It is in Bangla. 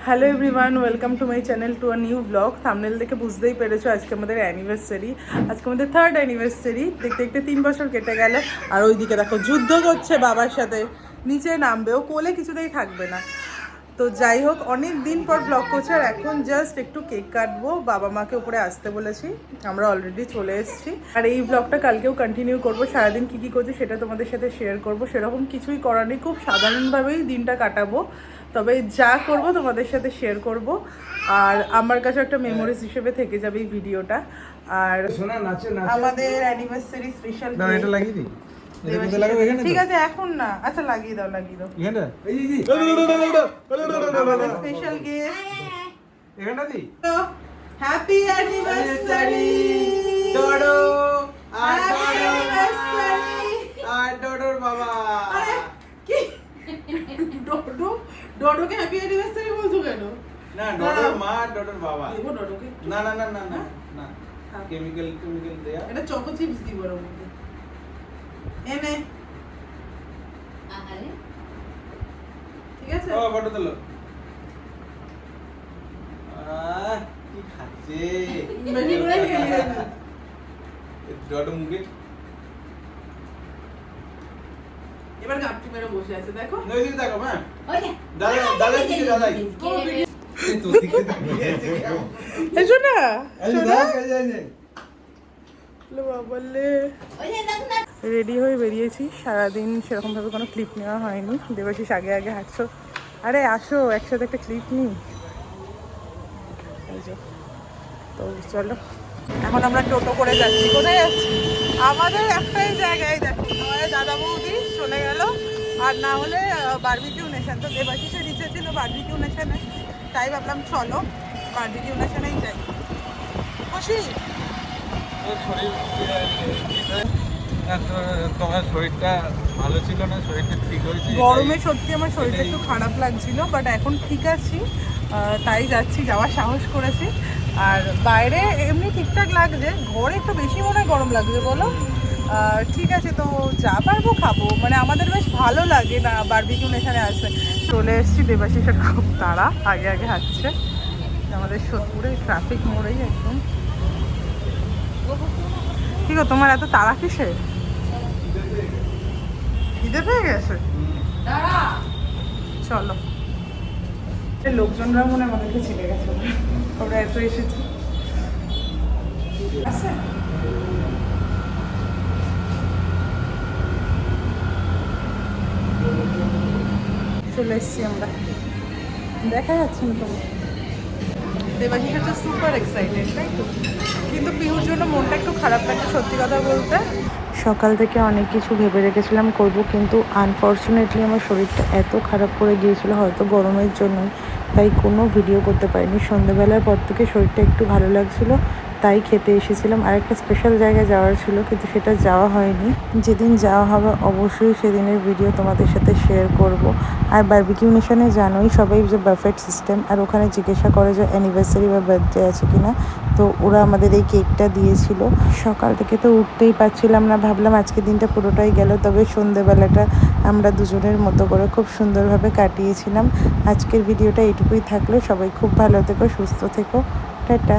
Hello everyone, welcome to my channel to a new blog. Thumbnail দেখে বুঝতেই পেরেছো আজকে আমাদের অ্যানিভার্সারি, আজকে আমাদের 3rd অ্যানিভার্সারি। দেখতে দেখতে 3 বছর কেটে গেল। আর ওইদিকে দেখো যুদ্ধ করছে বাবার সাথে, নিচে নামবে, ও কোলে কিছুতেই থাকবে না। তো যাই হোক, অনেক দিন পর ব্লগ করছে। আর এখন জাস্ট একটু কেক কাটবো, বাবা মাকে উপরে আসতে বলেছি, আমরা অলরেডি চলে এসেছি। আর এই ব্লগটা কালকেও কন্টিনিউ করবো, সারাদিন কী কী করছি সেটা তোমাদের সাথে শেয়ার করবো। সেরকম কিছুই করার নেই, খুব সাধারণভাবেই দিনটা কাটাবো, তবে যা করব তোমাদের সাথে শেয়ার করব। আর আমার কাছে একটা মেমোরিজ হিসেবে থেকে যাবে এই ভিডিওটা। আর আমাদের অ্যানিভার্সারি স্পেশাল এটা লাগিয়ে দিই। ঠিক আছে এখন না, আচ্ছা লাগিয়ে দাও এখানটা স্পেশাল গেস্ট এখানটা দি। হ্যাপি অ্যানিভার্সারি ডডো আর ডোডোর বাবা। আরে কি ডোডোকে হ্যাপি অ্যানিভার্সারি বলছো কেন? না, ডডোর মা আর ডডোর বাবা। দেবো ডোডোকে? না না না না না না, কেমিক্যাল দেয়া। এটা চকো চিপস দিব ওর মধ্যে। এনে আরে ঠিক আছে। ও ফটো তোলো। কি খাচ্ছে বেশি করে খেয়ে না। ডডো মুখে এবার গাপটি মেরে বসে আছে, দেখো। নই দিকে তাকাও। হ্যাঁ ওই যে দাদা দিকে দাদা। তো দিকে তাকিয়ে এসো না ওই যে দেখো না রেডি হয়ে বেরিয়েছি। সারাদিন সেরকমভাবে কোনো ক্লিপ নেওয়া হয়নি। দেবাশিস আগে আগে হাঁটছো। আরে আসো একসাথে একটা ক্লিপ নিই। এই যে, তো চলো এখন আমরা টোটো করে যাচ্ছি। কোথায় যাচ্ছি? আমাদের একটাই জায়গায় যাচ্ছি। আমাদের দাদা বৌদি চলে গেল, আর না হলে বারবিকিউ নেশন। তো দেবাশিসের ইচ্ছে ছিল বারবিকিউ নেশনে, তাই ভাবলাম চলো বারবিকিউ নেশনেই যাই। খুশি? তোমার শরীরটা ভালো ছিল না, শরীরটা ঠিক হয়েছে? গরমে সত্যি আমার শরীরটা একটু খারাপ লাগছিল, বাট এখন ঠিক আছি, তাই যাচ্ছি, যাওয়ার সাহস করেছি। আর বাইরে এমনি ঠিকঠাক লাগছে, ঘরে একটু বেশি মনে হয় গরম লাগছে, বলো? ঠিক আছে, তো যা পারবো খাবো, মানে আমাদের বেশ ভালো লাগে না বারবিকিউ নেশনে আসবে। চলে এসেছি, দেবাশিসের খুব তাড়া, আগে আগে হাঁটছে। আমাদের সোদপুরে ট্রাফিক মোড়েই একদম। কি গো, তোমার এত তাড়া কিসে? খিদে পেয়ে গেছে? চলো। লোকজনরা মনে আমাদেরকে চিনে গেছে, আমরা এত এসেছি। চলে এসছি আমরা, দেখা যাচ্ছে না তোমার। দেবাশিস হচ্ছে সুপার এক্সাইটেড, তাই তো? কিন্তু পিহুর জন্য মনটা একটু খারাপ লাগছে, সত্যি কথা বলতে। সকাল থেকে অনেক কিছু ভেবে রেখেছিলাম করব, কিন্তু আনফর্চুনেটলি আমার শরীরটা এত খারাপ করে গিয়েছিল, হয়তো গরমের জন্য, তাই কোনো ভিডিও করতে পারিনি। সন্ধ্যেবেলার পর থেকে শরীরটা একটু ভালো লাগছিল, তাই খেতে এসেছিলাম। আর একটা স্পেশাল জায়গায় যাওয়ার ছিল, কিন্তু সেটা যাওয়া হয়নি। যেদিন যাওয়া হবে অবশ্যই সেদিনের ভিডিও তোমাদের সাথে শেয়ার করব। আর বারবিকিউ নেশনে জানোই সবাই যে বাফেট সিস্টেম, আর ওখানে জিজ্ঞাসা করে যে অ্যানিভার্সারি বা বার্থডে আছে কিনা। তো ওরা আমাদের এই কেকটা দিয়েছিল। সকাল থেকে তো উঠতেই পারছিলাম না, ভাবলাম আজকের দিনটা পুরোটাই গেল। তবে সন্ধ্যেবেলাটা আমরা দুজনের মতো করে খুব সুন্দরভাবে কাটিয়েছিলাম। আজকের ভিডিওটা এইটুকুই থাকলো। সবাই খুব ভালো থেকো, সুস্থ থেকো, টাটা।